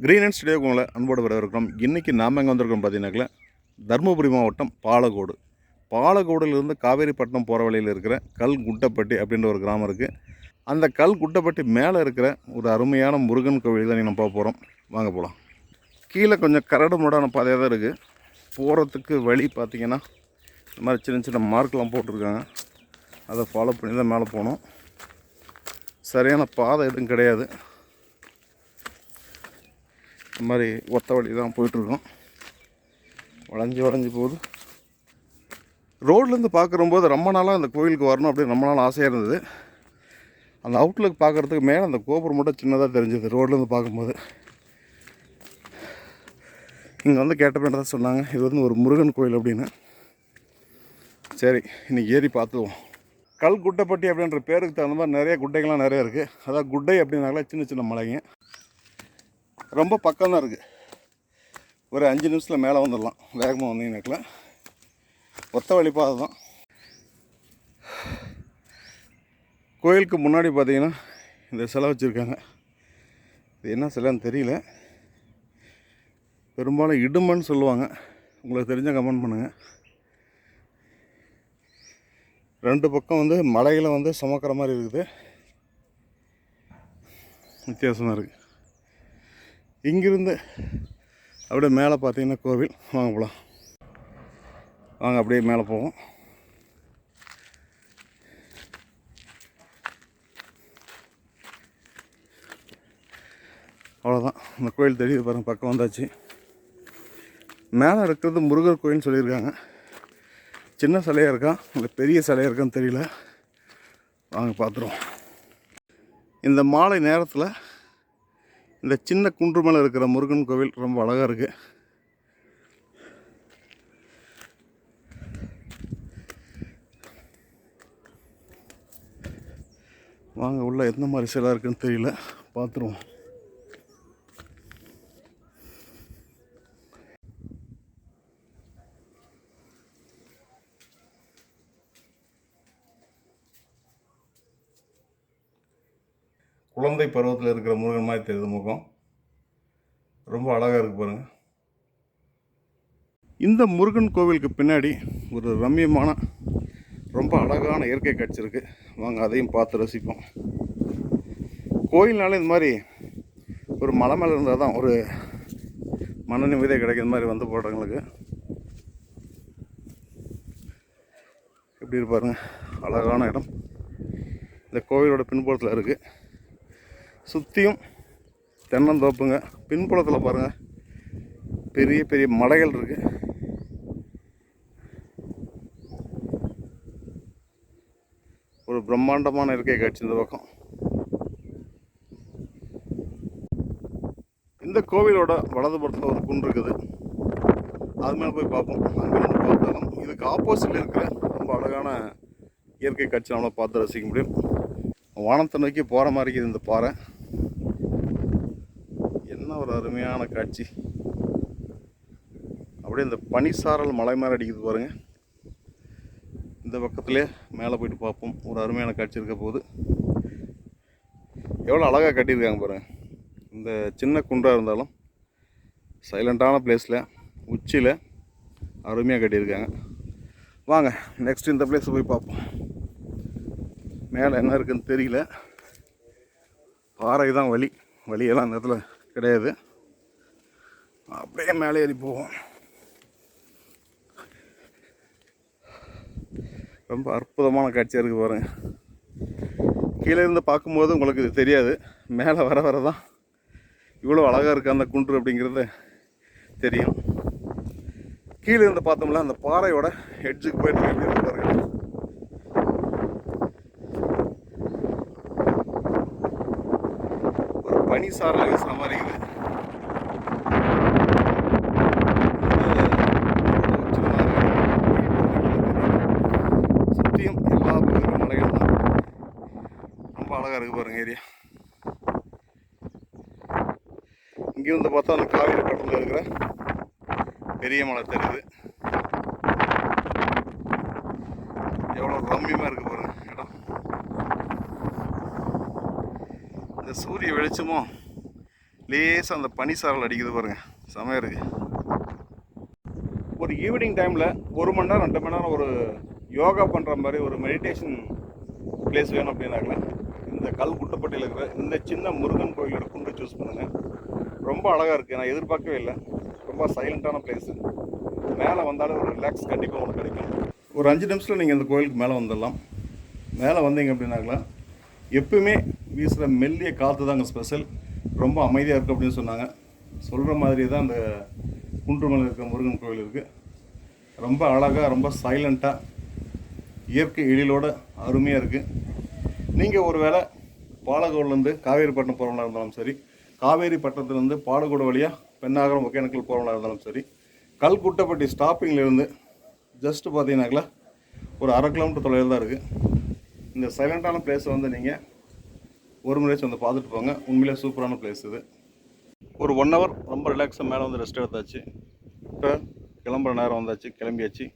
Green and ஸ்டுடியோக்கு உங்களை அன்போடு வரவேற்கிறோம். இன்றைக்கி நாம் எங்கே வந்திருக்கோம் பார்த்தீங்கன்னாக்கா தருமபுரி மாவட்டம் பாலக்கோடு. பாலக்கோடுலேருந்து காவேரிப்பட்டினம் போகிற வழியில் இருக்கிற கல்குட்டப்பட்டி அப்படின்ற ஒரு கிராமம் இருக்குது. அந்த கல்குட்டப்பட்டி மேலே இருக்கிற ஒரு அருமையான முருகன் கோவில் தான் நம்ம பார்க்க போகிறோம். வாங்க போகலாம். கீழே கொஞ்சம் கரடு முரடான பாதையாக தான் இருக்குது. போகிறதுக்கு வழி பார்த்திங்கன்னா இந்த மாதிரி சின்ன சின்ன மார்க்கெலாம் போட்டிருக்காங்க. அதை ஃபாலோ பண்ணி தான் மேலே போகணும். சரியான பாதை எதுவும் கிடையாது. இந்த மாதிரி ஒத்த வழி தான் போயிட்டுருக்கோம். வளைஞ்சி போகுது. ரோட்லேருந்து பார்க்குறம்போது ரொம்ப நாளாக அந்த கோயிலுக்கு வரணும் அப்படின்னு ரொம்ப நாள் ஆசையாக இருந்தது. அந்த அவுட்லுக் பார்க்குறதுக்கு மேலே அந்த கோபுரம் மட்டும் சின்னதாக தெரிஞ்சது ரோட்லேருந்து பார்க்கும்போது. இங்கே வந்து கேட்ட தான் சொன்னாங்க இது வந்து ஒரு முருகன் கோயில் அப்படின்னு. சரி, இன்றைக்கி ஏறி பார்த்துவோம். கல்குட்டப்பட்டி அப்படின்ற பேருக்கு தகுந்த மாதிரி நிறைய குட்டைகள்லாம் நிறைய இருக்குது. அதாவது குட்டை அப்படின்னாங்களா சின்ன சின்ன மலைங்க. ரொம்ப பக்கம் தான் இருக்குது. ஒரு 5 நிமிஷத்தில் மேலே வந்துடலாம். வேகமாக வந்தீங்கன்னாக்கல ஒத்த வழிப்பாதை தான். கோயிலுக்கு முன்னாடி பார்த்தீங்கன்னா இந்த சிலை வச்சுருக்காங்க. இது என்ன சிலைன்னு தெரியல. பெரும்பாலும் இடுமன்னு சொல்லுவாங்க. உங்களுக்கு தெரிஞ்சால் கமெண்ட் பண்ணுங்கள். 2 பக்கம் வந்து மலைகளை வந்து சுமக்கிற மாதிரி இருக்குது. வித்தியாசமாக இருக்குது. இங்கிருந்து அப்படியே மேலே பார்த்தீங்கன்னா கோவில். வாங்க போகலாம். வாங்க அப்படியே மேலே போவோம். அவ்வளோதான், இந்த கோயில் தெரியுது பாருங்கள். பக்கம் வந்தாச்சு. மேலே இருக்கிறது முருகர் கோயில்னு சொல்லியிருக்காங்க. சின்ன சிலையாக இருக்கா இல்லை பெரிய சிலையாக இருக்கான்னு தெரியல. வாங்க பார்த்துருவோம். இந்த மாலை நேரத்தில் இந்த சின்ன குன்று மேலே இருக்கிற முருகன் கோவில் ரொம்ப அழகாக இருக்குது. வாங்க உள்ள எந்த மாதிரி சிலை இருக்குன்னு தெரியல, பார்த்துருவோம். குழந்தை பருவத்தில் இருக்கிற முருகன் மாதிரி தெரியுது முகம். ரொம்ப அழகாக இருக்குது பாருங்கள். இந்த முருகன் கோவிலுக்கு பின்னாடி ஒரு ரம்மியமான ரொம்ப அழகான இயற்கை காட்சி இருக்குது. வாங்க அதையும் பார்த்து ரசிப்போம். கோயில்னாலே இந்த மாதிரி ஒரு மலை மேலே இருந்தால் தான் ஒரு மன நிம்மதியை கிடைக்கிற மாதிரி வந்து போடுறவங்களுக்கு. எப்படி இருப்பாருங்க, அழகான இடம். இந்த கோவிலோட பின்புறத்தில் இருக்குது. சுற்றியும் தென்னந்தோப்புங்க. பின்புலத்தில் பாருங்கள் பெரிய பெரிய மலைகள் இருக்குது. ஒரு பிரம்மாண்டமான இயற்கை காட்சி இந்த பக்கம். இந்த கோவிலோட வலதுபுறத்தில் ஒரு குன்று இருக்குது. அது மேலே போய் பார்ப்போம். அங்கேருந்து பார்த்தாலும் இதுக்கு ஆப்போசிட்டில் இருக்கிற ரொம்ப அழகான இயற்கை காட்சி நம்மளால் பார்த்து ரசிக்க முடியும். வானத்தை நோக்கி போகிற மாதிரி இருக்குது இந்த பாறை. என்ன ஒரு அருமையான காட்சி. அப்படியே இந்த பனிசாரல் மலை மாதிரி அடிக்குது பாருங்கள். இந்த பக்கத்துலேயே மேலே போயிட்டு பார்ப்போம். ஒரு அருமையான காட்சி இருக்க போது. எவ்வளோ அழகாக கட்டியிருக்காங்க பாருங்கள். இந்த சின்ன குன்றாக இருந்தாலும் சைலண்ட்டான பிளேஸில் உச்சியில் அருமையாக கட்டியிருக்காங்க. வாங்க நெக்ஸ்ட் இந்த பிளேஸை போய் பார்ப்போம். மேலே என்ன இருக்குதுன்னு தெரியல. பாறை தான் வழியெல்லாம் அந்த இடத்துல கிடையாது. அப்படியே மேலே ஏறி போவோம். ரொம்ப அற்புதமான காட்சியாக இருக்குது பாருங்கள். கீழே இருந்து பார்க்கும்போது உங்களுக்கு இது தெரியாது. மேலே வர தான் இவ்வளோ அழகாக இருக்குது அந்த குன்று அப்படிங்கிறது தெரியும். கீழே இருந்து பார்த்தோம்ல அந்த பாறையோட ஹெட்ஜுக்கு போயிட்டு எப்படி இருக்கு பாருங்கள். ஒரு பனி சாரல் வீசுகிற மாதிரி இருக்குது. சுற்றியும் எல்லா பகுதியும் மலைகள் தான். ரொம்ப அழகாக இருக்குது பாருங்கள் ஏரியா. இங்கேருந்து பார்த்தா அந்த காவேரிப்பட்டினத்தில் இருக்கிற பெரிய மலை தெரியுது. எவ்வளோ ரம்மியமாக இருக்குது பாருங்கள் இடம். இந்த சூரிய வெளிச்சமும் லேசாக அந்த பனி சாரல் அடிக்குது பாருங்கள், செமையாக இருக்குது. ஒரு ஈவினிங் டைமில் 1 மணி நேரம் 2 மணி நேரம் ஒரு யோகா பண்ணுற மாதிரி ஒரு மெடிடேஷன் பிளேஸ் வேணும் அப்படின்னாக்கல இந்த கல்குட்டப்பட்டியில் இருக்கிற இந்த சின்ன முருகன் கோயிலோட குன்று சூஸ் பண்ணுங்கள். ரொம்ப அழகாக இருக்குது, நான் எதிர்பார்க்கவே இல்லை. ரொம்ப சைலண்ட்டான பிளேஸு. மேலே வந்தாலும் ஒரு ரிலாக்ஸ் கண்டிப்பாக உங்களுக்கு கிடைக்கும். ஒரு 5 நிமிஷத்தில் நீங்கள் இந்த கோயிலுக்கு மேலே வந்துடலாம். மேலே வந்தீங்க அப்படின்னாக்கல எப்பவுமே வீசுகிற மெல்லிய காற்று தாங்க ஸ்பெஷல். ரொம்ப அமைதியாக இருக்குது அப்படின்னு சொன்னாங்க. சொல்கிற மாதிரி தான் அந்த குன்றுமலை இருக்கிற முருகன் கோயில் இருக்குது. ரொம்ப அழகாக, ரொம்ப சைலண்ட்டாக, இயற்கை எழிலோட அருமையாக இருக்குது. நீங்கள் ஒரு வேளை பாலக்கோடுலேருந்து காவேரிப்பட்டினம் போகிறவங்களா இருந்தாலும் சரி, காவேரிப்பட்டினத்துலேருந்து பாலக்கோடு வழியாக பெண்ணாகரம் ஒகேனக்கல் போகிறவங்களா இருந்தாலும் சரி, கல்குட்டப்பட்டி ஸ்டாப்பிங்லேருந்து ஜஸ்ட்டு பார்த்தீங்கன்னாக்கல ஒரு 1/2 கிலோமீட்டர் தொலைவில் தான் இருக்குது. இந்த சைலண்ட்டான பிளேஸை வந்து நீங்கள் ஒரு முறையாச்சும் வந்து பார்த்துட்டு போங்க. உண்மையிலே சூப்பரான பிளேஸ் இது. ஒரு 1 ஹவர் ரொம்ப ரிலாக்ஸாக மேலே வந்து ரெஸ்ட் எடுத்தாச்சு. இப்போ கிளம்புற நேரம் வந்தாச்சு, கிளம்பியாச்சு.